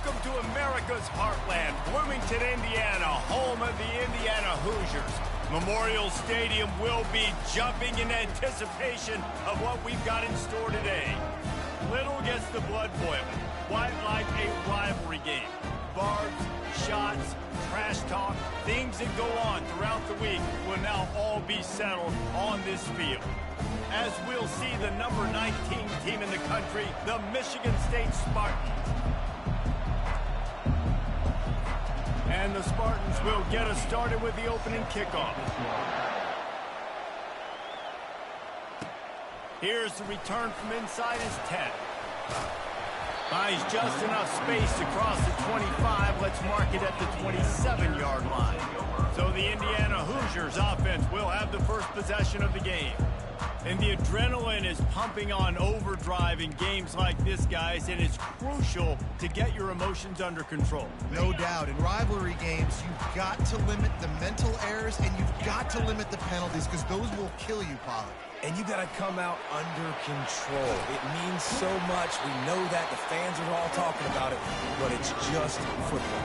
Welcome to America's heartland, Bloomington, Indiana, home of the Indiana Hoosiers. Memorial Stadium will be jumping in anticipation of what we've got in store today. Little gets the blood boiling, quite like a rivalry game. Barbs, shots, trash talk, things that go on throughout the week will now all be settled on this field. As we'll see the number 19 team in the country, the Michigan State Spartans. And the Spartans will get us started with the opening kickoff. Here's the return from inside his 10. Buys just enough space to cross the 25. Let's mark it at the 27-yard line. So the Indiana Hoosiers offense will have the first possession of the game. And the adrenaline is pumping on overdrive in games like this, guys, and it's crucial to get your emotions under control. No doubt. In rivalry games, you've got to limit the mental errors, and you've got to limit the penalties, because those will kill you, Pollard. And you got to come out under control. It means so much. We know that. The fans are all talking about it, but it's just football.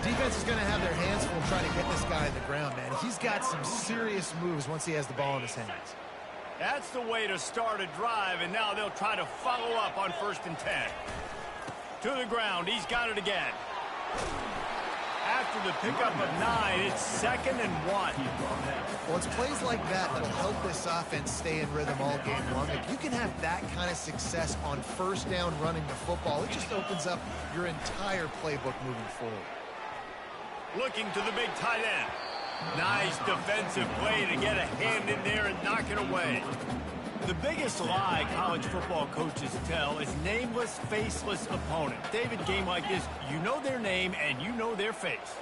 Defense is going to have their hands full trying to get this guy on the ground, man. He's got some serious moves once he has the ball in his hands. That's the way to start a drive, and now they'll try to follow up on 1st and 10. To the ground, he's got it again. After the pickup of 9, it's 2nd and 1. Well, it's plays like that that'll help this offense stay in rhythm all game long. If you can have that kind of success on 1st down running the football, it just opens up your entire playbook moving forward. Looking to the big tight end. Nice defensive play to get a hand in there and knock it away. The biggest lie college football coaches tell is nameless, faceless opponents. David, game like this, you know their name and you know their face.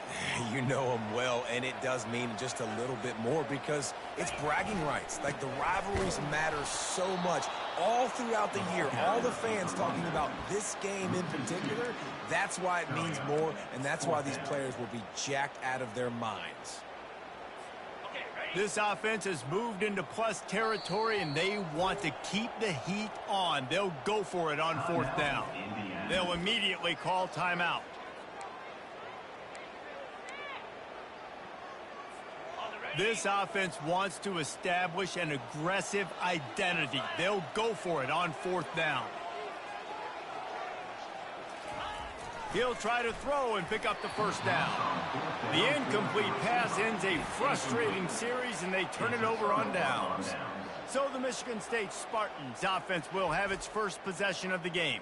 You know them well, and it does mean just a little bit more because it's bragging rights. Like, the rivalries matter so much all throughout the year. All the fans talking about this game in particular, that's why it means more, and that's why these players will be jacked out of their minds. This offense has moved into plus territory, and they want to keep the heat on. They'll go for it on 4th down. They'll immediately call timeout. This offense wants to establish an aggressive identity. They'll go for it on 4th down. He'll try to throw and pick up the 1st down. The incomplete pass ends a frustrating series, and they turn it over on downs. So the Michigan State Spartans offense will have its first possession of the game.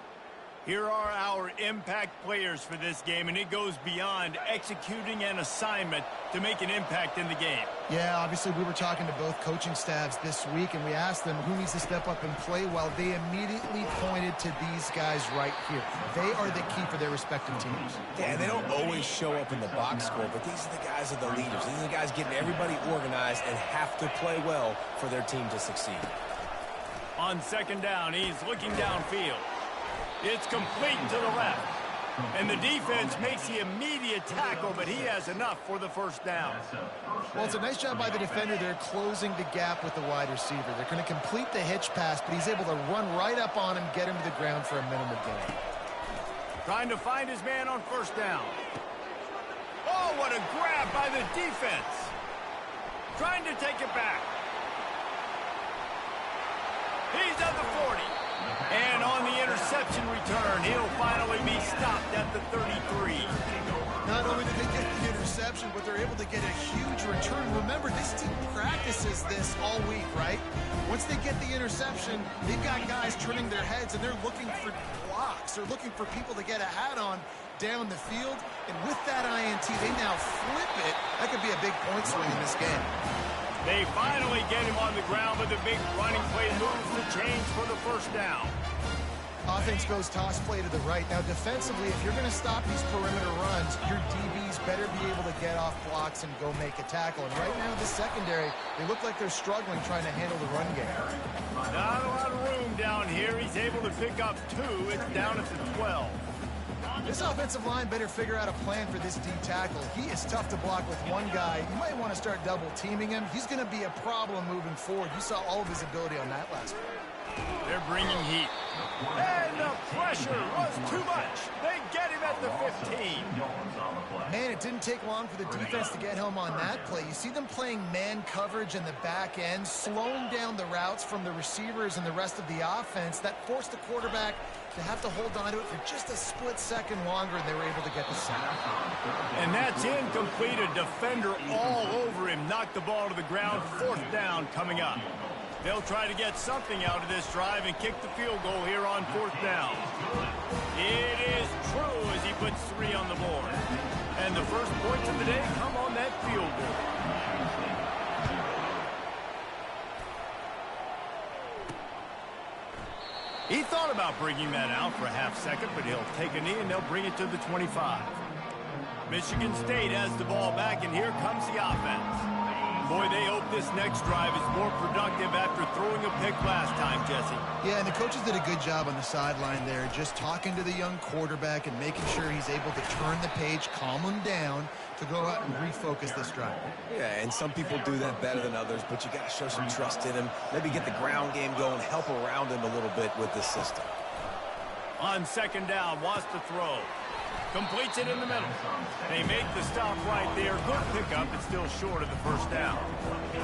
Here are our impact players for this game, and it goes beyond executing an assignment to make an impact in the game. Yeah, obviously we were talking to both coaching staffs this week, and we asked them who needs to step up and play well. They immediately pointed to these guys right here. They are the key for their respective teams. Yeah, they don't always show up in the box score, but these are the guys that are the leaders. These are the guys getting everybody organized and have to play well for their team to succeed. On 2nd down, he's looking downfield. It's complete to the left. And the defense makes the immediate tackle, but he has enough for the 1st down. Well, it's a nice job by the defender. They're closing the gap with the wide receiver. They're going to complete the hitch pass, but he's able to run right up on him, get him to the ground for a minimal gain. Trying to find his man on 1st down. Oh, what a grab by the defense. Trying to take it back. He's at the 40. And on the interception return, he'll finally be stopped at the 33. Not only did they get the interception, but they're able to get a huge return. Remember, this team practices this all week, right? Once they get the interception, they've got guys turning their heads, and they're looking for blocks. They're looking for people to get a hat on down the field. And with that INT, they now flip it. That could be a big point swing in this game. They finally get him on the ground, but the big running play moves the change for the 1st down. Offense goes toss play to the right. Now, defensively, if you're going to stop these perimeter runs, your DBs better be able to get off blocks and go make a tackle. And right now, the secondary, they look like they're struggling trying to handle the run game. Not a lot of room down here. He's able to pick up 2. It's down at the 12. This offensive line better figure out a plan for this D tackle. He is tough to block with one guy. You might want to start double teaming him. He's going to be a problem moving forward. You saw all of his ability on that last play. They're bringing heat. And the pressure was too much. They get him at the 15. Man, it didn't take long for the defense to get home on that play. You see them playing man coverage in the back end, slowing down the routes from the receivers and the rest of the offense. That forced the quarterback to have to hold on to it for just a split second longer, and they were able to get the sack. And that's incomplete. A defender all over him. Knocked the ball to the ground. 4th down coming up. They'll try to get something out of this drive and kick the field goal here on 4th down. It is true as he puts 3 on the board. And the first points of the day come on that field goal. He thought about bringing that out for a half second, but he'll take a knee and they'll bring it to the 25. Michigan State has the ball back, and here comes the offense. Boy, they hope this next drive is more productive after throwing a pick last time, Jesse. Yeah, and the coaches did a good job on the sideline there, just talking to the young quarterback and making sure he's able to turn the page, calm him down to go out and refocus this drive. Yeah, and some people do that better than others, but you got to show some trust in him. Maybe get the ground game going, help around him a little bit with this system. On 2nd down, wants to throw. Completes it in the middle. They make the stop right there. Good pickup, but still short of the 1st down.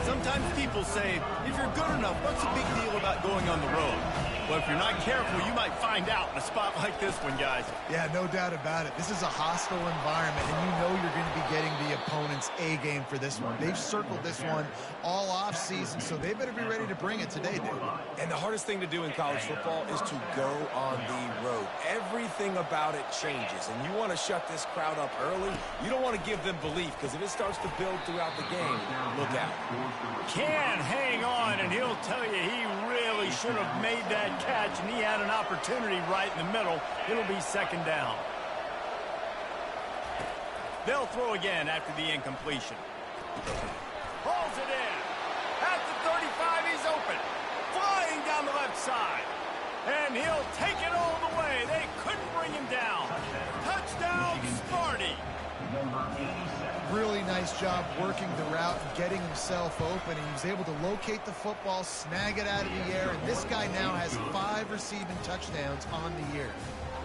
Sometimes people say, if you're good enough, what's the big deal about going on the road? Well, if you're not careful, you might find out in a spot like this one, guys. Yeah, no doubt about it. This is a hostile environment, and you know you're going to be getting the opponent's A game for this one. They've circled this one all off season, so they better be ready to bring it today, dude. And the hardest thing to do in college football is to go on the road. Everything about it changes, and you want to shut this crowd up early. You don't want to give them belief, because if it starts to build throughout the game, look out. Can hang on, and he'll tell you he really should have made that catch, and he had an opportunity right in the middle. It'll be 2nd down. They'll throw again after the incompletion. Pulls it in. At the 35, he's open. Flying down the left side. And he'll take it all the way. They couldn't bring him down. Touchdown, Sparty. Really nice job working the route and getting himself open. And he was able to locate the football, snag it out of the air, and this guy now has 5 receiving touchdowns on the year.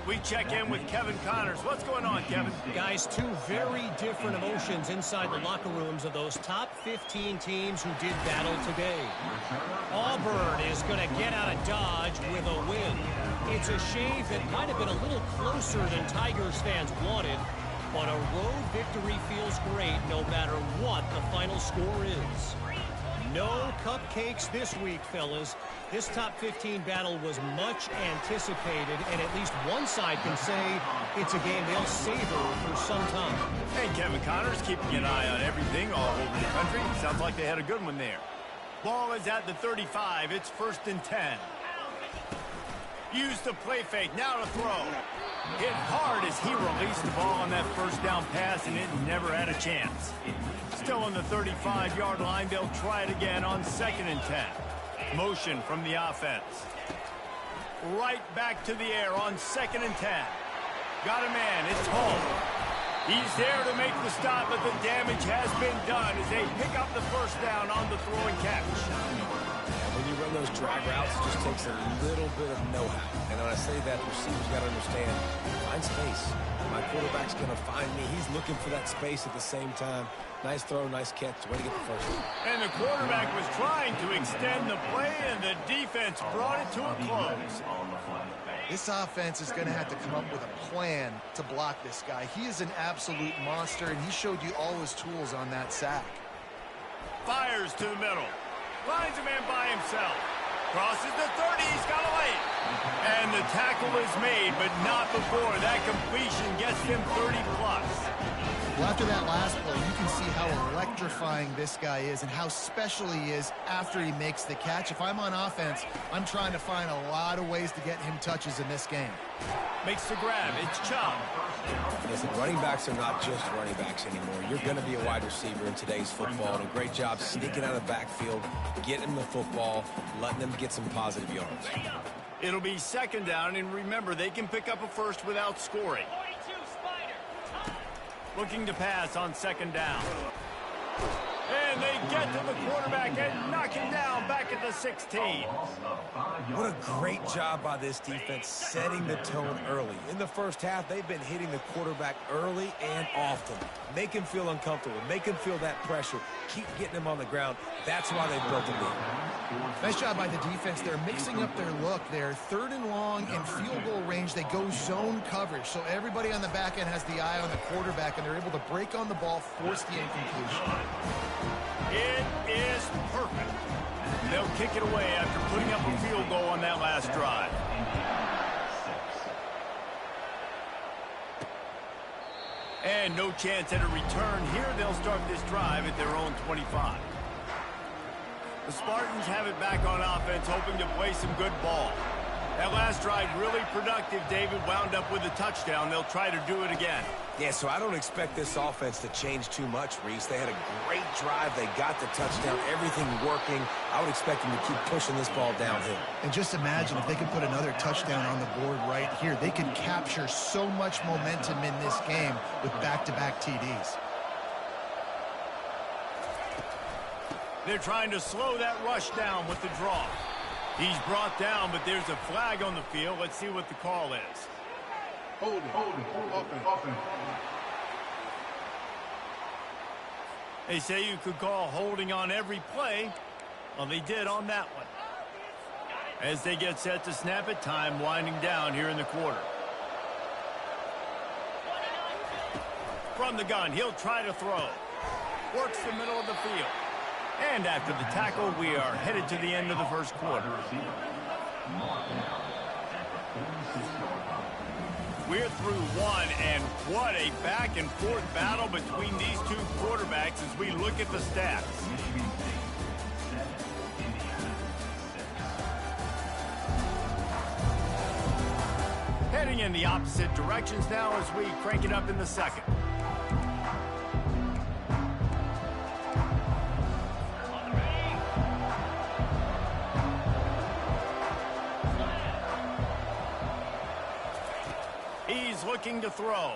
We check in with Kevin Connors. What's going on, Kevin? Guys, 2 very different emotions inside the locker rooms of those top 15 teams who did battle today. Auburn is going to get out of Dodge with a win. It's a shave that might have been a little closer than Tigers fans wanted, but a road victory feels great no matter what the final score is. No cupcakes this week, fellas. This top 15 battle was much anticipated, and at least one side can say it's a game they'll savor for some time. Hey, Kevin Connors keeping an eye on everything all over the country. Sounds like they had a good one there. Ball is at the 35. It's 1st and 10. Use the play fake. Now to throw. Hit hard as he released the ball on that 1st down pass, and it never had a chance. Still on the 35-yard line. They'll try it again on 2nd and 10. Motion from the offense. Right back to the air on 2nd and 10. Got a man. It's home. He's there to make the stop, but the damage has been done as they pick up the 1st down on the throw and catch. When you run those drag routes, it just takes a little bit of know-how. And when I say that, the receivers got to understand, find space. My quarterback's going to find me. He's looking for that space at the same time. Nice throw, nice catch. Way to get the 1st. And the quarterback was trying to extend the play, and the defense brought it to a close. This offense is going to have to come up with a plan to block this guy. He is an absolute monster, and he showed you all his tools on that sack. Fires to the middle. Lines a man by himself. Crosses the 30. He's got a lane. And the tackle is made, but not before that completion gets him 30-plus. Well, after that last play, you can see how electrifying this guy is and how special he is after he makes the catch. If I'm on offense, I'm trying to find a lot of ways to get him touches in this game. Makes the grab. It's Chubb. Listen, running backs are not just running backs anymore. You're going to be a wide receiver in today's football. And a great job sneaking out of the backfield, getting them the football, letting them get some positive yards. It'll be 2nd down, and remember, they can pick up a 1st without scoring. Looking to pass on 2nd down. And they get to the quarterback and knock him down back at the 16. What a great job by this defense setting the tone early. In the first half, they've been hitting the quarterback early and often. Make him feel uncomfortable. Make him feel that pressure. Keep getting him on the ground. That's why they built the lead. Nice job by the defense. They're mixing up their look. They're 3rd and long in field goal range. They go zone coverage. So everybody on the back end has the eye on the quarterback, and they're able to break on the ball, force the incompletion. It is perfect. They'll kick it away after putting up a field goal on that last drive. And no chance at a return here. They'll start this drive at their own 25. The Spartans have it back on offense, hoping to play some good ball. That last drive really productive. David wound up with a touchdown. They'll try to do it again. Yeah, so I don't expect this offense to change too much, Reese. They had a great drive. They got the touchdown, everything working. I would expect them to keep pushing this ball downhill. And just imagine if they could put another touchdown on the board right here. They could capture so much momentum in this game with back-to-back TDs. They're trying to slow that rush down with the draw. He's brought down, but there's a flag on the field. Let's see what the call is. Hold it. They say you could call holding on every play. Well, they did on that one. As they get set to snap it, time winding down here in the quarter. From the gun, he'll try to throw. Works the middle of the field. And after the tackle, we are headed to the end of the first quarter. We're through one, and what a back-and-forth battle between these two quarterbacks as we look at the stats. Heading in the opposite directions now as we crank it up in the second. He's looking to throw.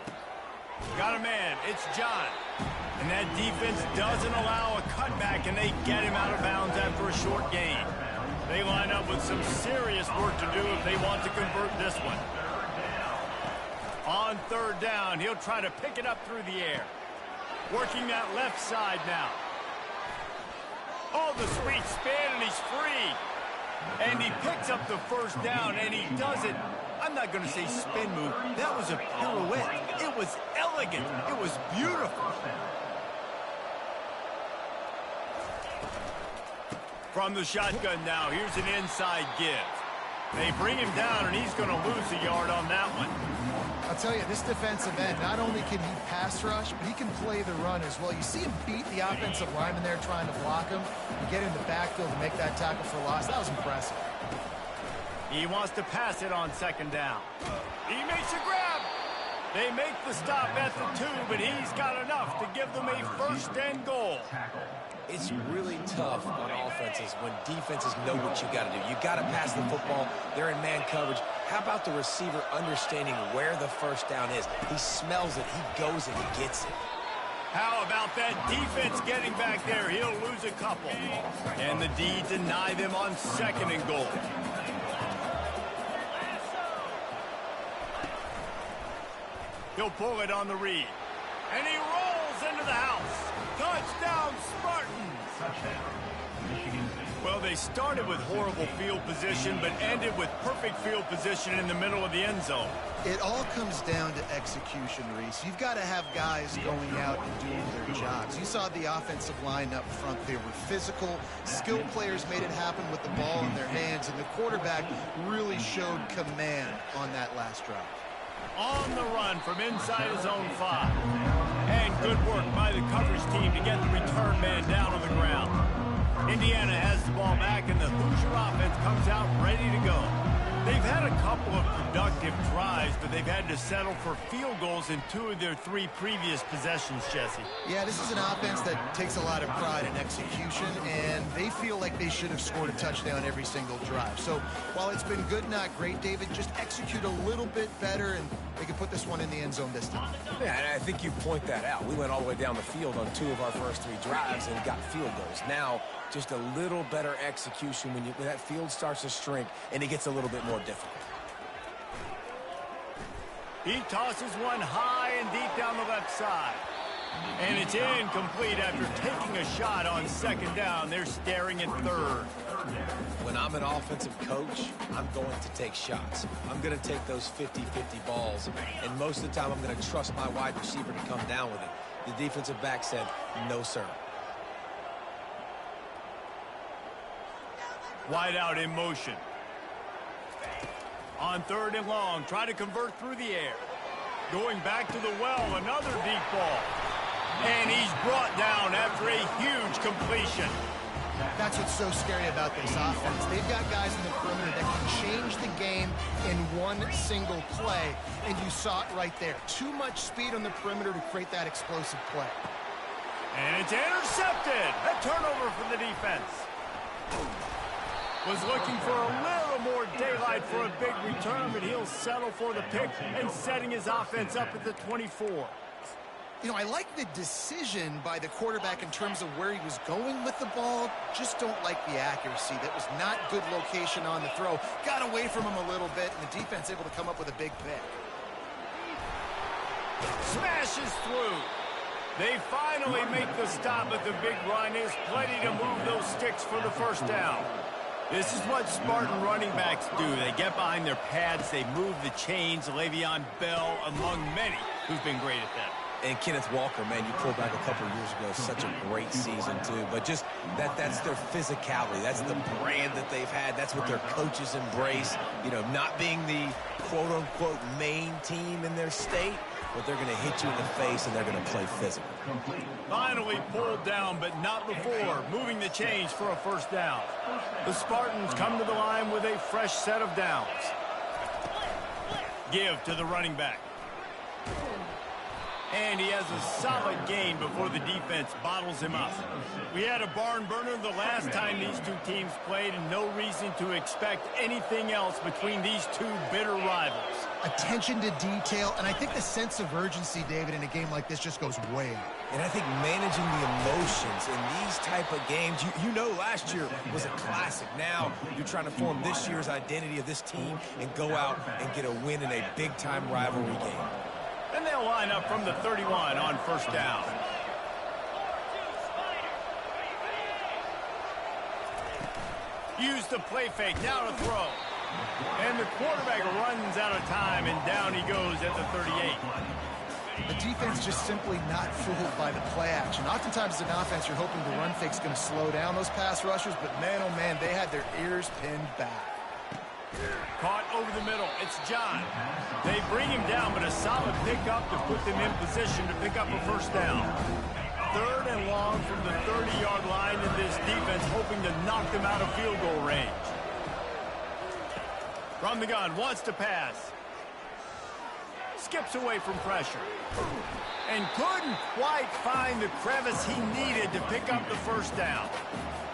Got a man. It's John. And that defense doesn't allow a cutback, and they get him out of bounds after a short gain. They line up with some serious work to do if they want to convert this one. On 3rd down, he'll try to pick it up through the air. Working that left side now. Oh, the sweet spin, and he's free. And he picks up the 1st down, and he does it. I'm not going to say spin move. That was a pirouette. It was elegant. It was beautiful. From the shotgun now, here's an inside give. They bring him down, and he's going to lose a yard on that one. I'll tell you, this defensive end, not only can he pass rush, but he can play the run as well. You see him beat the offensive lineman there trying to block him and get in the backfield to make that tackle for loss. That was impressive. He wants to pass it on 2nd down. He makes a grab. They make the stop at the 2, but he's got enough to give them a 1st and goal. It's really tough on offenses when defenses know what you got to do. You got to pass the football. They're in man coverage. How about the receiver understanding where the 1st down is? He smells it. He goes and he gets it. How about that defense getting back there? He'll lose a couple. And the D deny them on 2nd and goal. He'll pull it on the read. And he rolls into the house. Touchdown, Spartans! Well, they started with horrible field position, but ended with perfect field position in the middle of the end zone. It all comes down to execution, Reese. You've got to have guys going out and doing their jobs. You saw the offensive line up front. They were physical. Skilled players made it happen with the ball in their hands, and the quarterback really showed command on that last drive. On the run from inside his own 5. And good work by the coverage team to get the return man down on the ground. Indiana has the ball back, and the Hoosier offense comes out ready to go. They've had a couple of productive drives, but they've had to settle for field goals in 2 of their 3 previous possessions, Jesse. Yeah, this is an offense that takes a lot of pride in execution, and they feel like they should have scored a touchdown every single drive. So while it's been good, not great, David, just execute a little bit better, and they can put this one in the end zone this time. Yeah, and I think you point that out. We went all the way down the field on 2 of our first 3 drives and got field goals. Now, just a little better execution when that field starts to shrink and it gets a little bit more difficult. He tosses one high and deep down the left side. And it's incomplete after taking a shot on second down. They're staring at third. When I'm an offensive coach, I'm going to take shots. I'm going to take those 50-50 balls, and most of the time I'm going to trust my wide receiver to come down with it. The defensive back said, no, sir. Wide out in motion. On 3rd and long, try to convert through the air. Going back to the well, another deep ball. And he's brought down after a huge completion. That's what's so scary about this offense. They've got guys in the perimeter that can change the game in one single play, and you saw it right there. Too much speed on the perimeter to create that explosive play. And it's intercepted. A turnover for the defense. Was looking for a little more daylight for a big return, but he'll settle for the pick and setting his offense up at the 24. You know, I like the decision by the quarterback in terms of where he was going with the ball. Just don't like the accuracy. That was not good location on the throw. Got away from him a little bit, and the defense able to come up with a big pick. Smashes through. They finally make the stop at the big run. There's plenty to move those sticks for the first down. This is what Spartan running backs do. They get behind their pads, they move the chains. Le'Veon Bell, among many, who's been great at that. And Kenneth Walker, man, you pulled back a couple of years ago, such a great season, too. But just that's their physicality. That's the brand that they've had. That's what their coaches embrace. You know, not being the quote-unquote main team in their state, but they're going to hit you in the face, and they're going to play physical. Finally pulled down, but not before moving the chains for a first down. The Spartans come to the line with a fresh set of downs. Give to the running back. And he has a solid gain before the defense bottles him up. We had a barn burner the last time these 2 teams played, and no reason to expect anything else between these 2 bitter rivals. Attention to detail, and I think the sense of urgency, David, in a game like this just goes way up. And I think managing the emotions in these type of games, you know last year was a classic. Now you're trying to form this year's identity of this team and go out and get a win in a big-time rivalry game. And they'll line up from the 31 on first down. Use the play fake, now to throw. And the quarterback runs out of time, and down he goes at the 38. The defense just simply not fooled by the play action. Oftentimes as an offense, you're hoping the run fake's going to slow down those pass rushers, but man, oh man, they had their ears pinned back. Caught over the middle. It's John. They bring him down, but a solid pickup to put them in position to pick up a first down. 3rd and long from the 30-yard line, and this defense hoping to knock them out of field goal range. From the gun, wants to pass. Skips away from pressure. And couldn't quite find the crevice he needed to pick up the first down.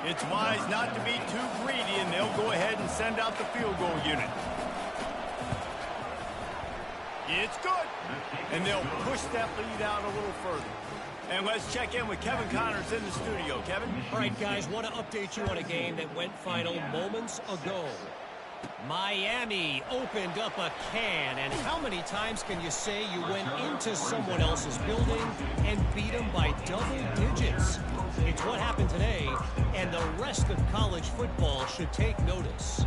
It's wise not to be too greedy, and they'll go ahead and send out the field goal unit. It's good. And they'll push that lead out a little further. And let's check in with Kevin Connors in the studio. Kevin? All right, guys, want to update you on a game that went final moments ago. Miami opened up a can, and how many times can you say you went into someone else's building and beat them by double digits? It's what happened today, and the rest of college football should take notice.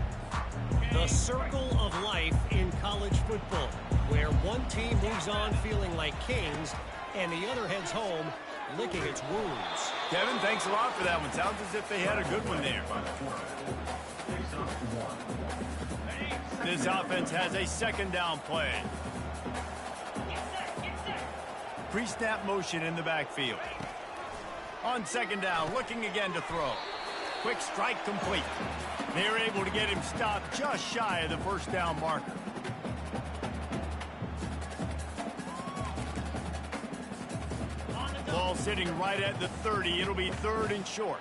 The circle of life in college football, where one team moves on feeling like kings, and the other heads home licking its wounds. Kevin, thanks a lot for that one. Sounds as if they had a good one there. This offense has a second down play. Pre-snap motion in the backfield. On second down, looking again to throw. Quick strike complete. They're able to get him stopped just shy of the first down marker. Ball sitting right at the 30. It'll be 3rd and short.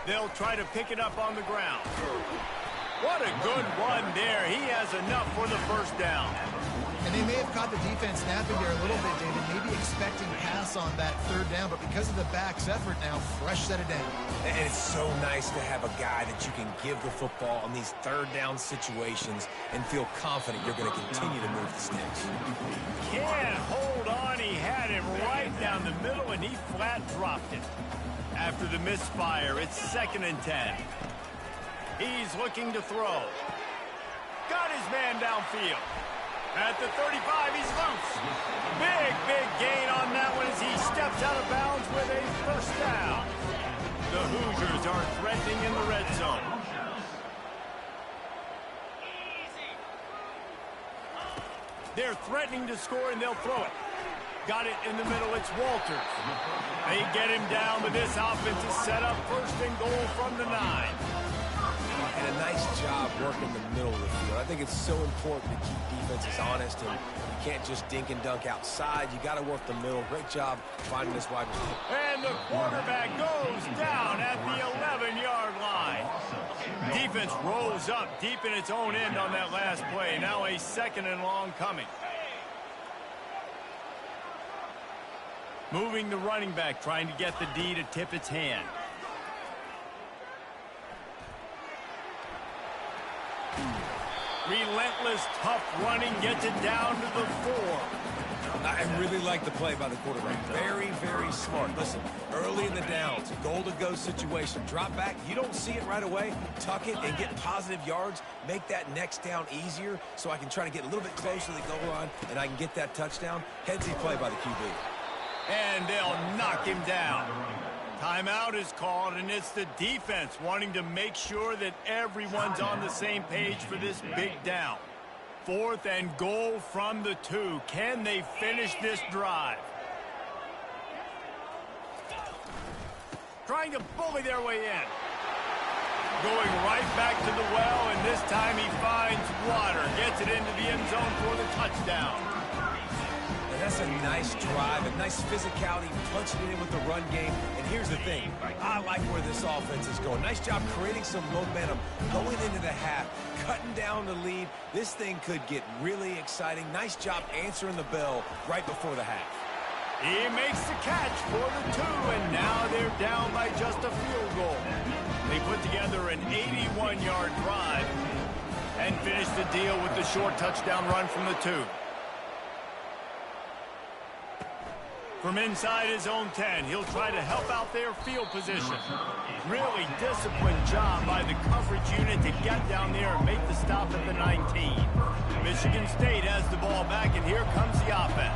They'll try to pick it up on the ground. What a good run there. He has enough for the first down. And they may have caught the defense napping there a little bit, David, maybe expecting pass on that 3rd down, but because of the back's effort now, fresh set it down. And it's so nice to have a guy that you can give the football on these 3rd down situations and feel confident you're going to continue to move the sticks. Can't hold on. He had him right down the middle, and he flat dropped it. After the misfire, it's 2nd and 10. He's looking to throw. Got his man downfield. At the 35, he's loose. Big gain on that one as he steps out of bounds with a first down. The Hoosiers are threatening in the red zone. They're threatening to score, and they'll throw it. Got it in the middle. It's Walters. They get him down, but this offense is set up 1st and goal from the 9. And a nice job working the middle of the field. I think it's so important to keep defenses honest, and you can't just dink and dunk outside. You got to work the middle. Great job finding this wide receiver. And the quarterback goes down at the 11-yard line. Defense rolls up deep in its own end on that last play. Now a 2nd and long coming. Moving the running back, trying to get the D to tip its hand. Relentless, tough running, gets it down to the 4. I really like the play by the quarterback. Very smart. Listen, early in the downs, goal-to-go situation. Drop back, you don't see it right away. Tuck it and get positive yards. Make that next down easier so I can try to get a little bit closer to the goal line and I can get that touchdown. Headsy play by the QB. And they'll knock him down. Timeout is called, and it's the defense wanting to make sure that everyone's on the same page for this big down. 4th and goal from the 2. Can they finish this drive? Trying to bully their way in. Going right back to the well, and this time he finds water. Gets it into the end zone for the touchdown. That's a nice drive, a nice physicality, punching it in with the run game. And here's the thing, I like where this offense is going. Nice job creating some momentum, going into the half, cutting down the lead. This thing could get really exciting. Nice job answering the bell right before the half. He makes the catch for the 2, and now they're down by just a field goal. They put together an 81-yard drive and finish the deal with the short touchdown run from the 2. From inside his own 10, he'll try to help out their field position. Really disciplined job by the coverage unit to get down there and make the stop at the 19. Michigan State has the ball back, and here comes the offense.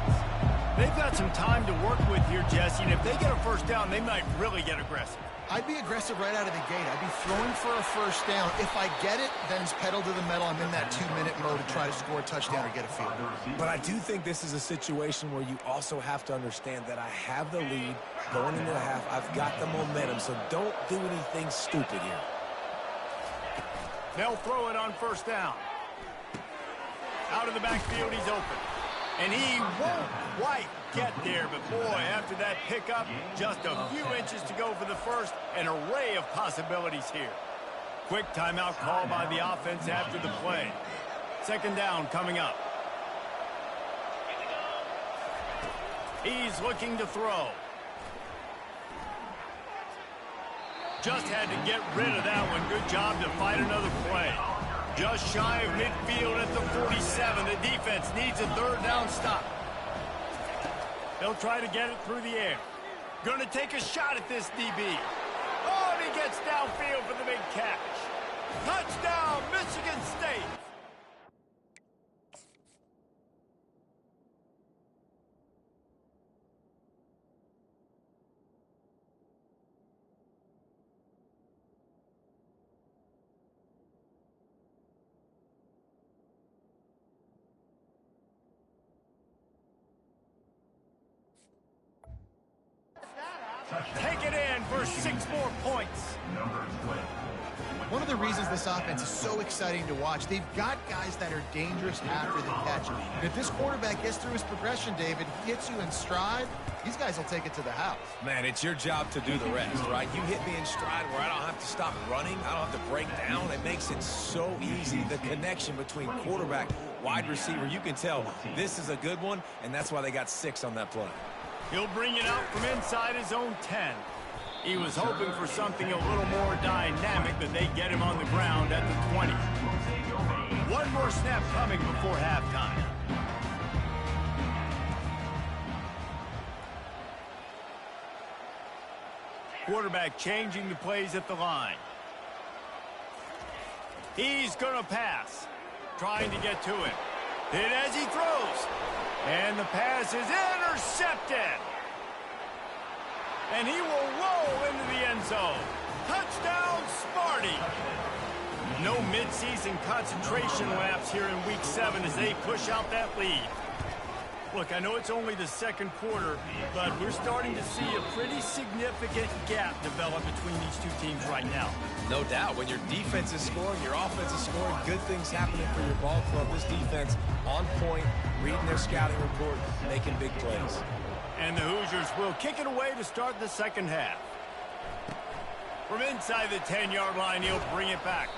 They've got some time to work with here, Jesse, and if they get a first down, they might really get aggressive. I'd be aggressive right out of the gate. I'd be throwing for a first down. If I get it, then it's pedal to the metal. I'm in that 2-minute mode to try to score a touchdown or get a field. But I do think this is a situation where you also have to understand that I have the lead going into the half. I've got the momentum, so don't do anything stupid here. They'll throw it on first down. Out of the backfield, he's open. And he won't quite get there, but boy, after that pickup, just a few inches to go for the first. An array of possibilities here. Quick timeout call by the offense after the play. 2nd down coming up. He's looking to throw. Just had to get rid of that one. Good job to fight another play. Just shy of midfield at the 47. The defense needs a 3rd down stop. They'll try to get it through the air. Going to take a shot at this DB. Oh, and he gets downfield for the big catch. Touchdown, Michigan State. Take it in for 6 more points. One of the reasons this offense is so exciting to watch, they've got guys that are dangerous after the catch. And if this quarterback gets through his progression, David, gets you in stride, these guys will take it to the house. Man, it's your job to do the rest, right? You hit me in stride where I don't have to stop running. I don't have to break down. It makes it so easy. The connection between quarterback, wide receiver, you can tell this is a good one, and that's why they got 6 on that play. He'll bring it out from inside his own 10. He was hoping for something a little more dynamic, but they get him on the ground at the 20. One more snap coming before halftime. Quarterback changing the plays at the line. He's going to pass. Trying to get to him. Hit as he throws. And the pass is intercepted. And he will roll into the end zone. Touchdown, Sparty. No midseason concentration laps here in Week 7 as they push out that lead. Look, I know it's only the second quarter, but we're starting to see a pretty significant gap develop between these two teams right now. No doubt. When your defense is scoring, your offense is scoring, good things happening for your ball club. This defense on point, reading their scouting report, making big plays. And the Hoosiers will kick it away to start the second half. From inside the 10-yard line, he'll bring it back.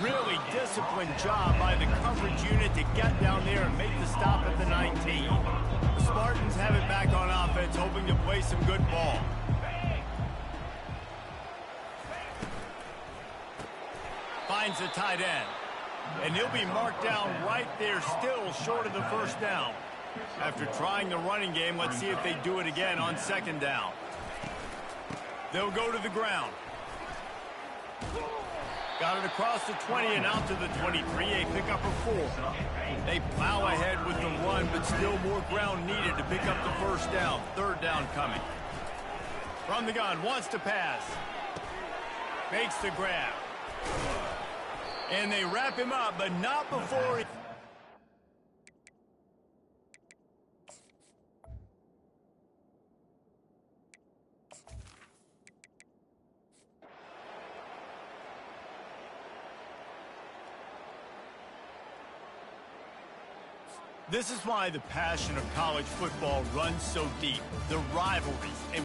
Really disciplined job by the coverage unit to get down there and make the stop at the 19. The Spartans have it back on offense, hoping to play some good ball. Finds the tight end. And he'll be marked down right there, still short of the first down. After trying the running game, let's see if they do it again on second down. They'll go to the ground. Got it across the 20 and out to the 23, a pickup of 4. They plow ahead with the run, but still more ground needed to pick up the first down. Third down coming. From the gun, wants to pass. Makes the grab. And they wrap him up, but not before he... This is why the passion of college football runs so deep. The rivalries.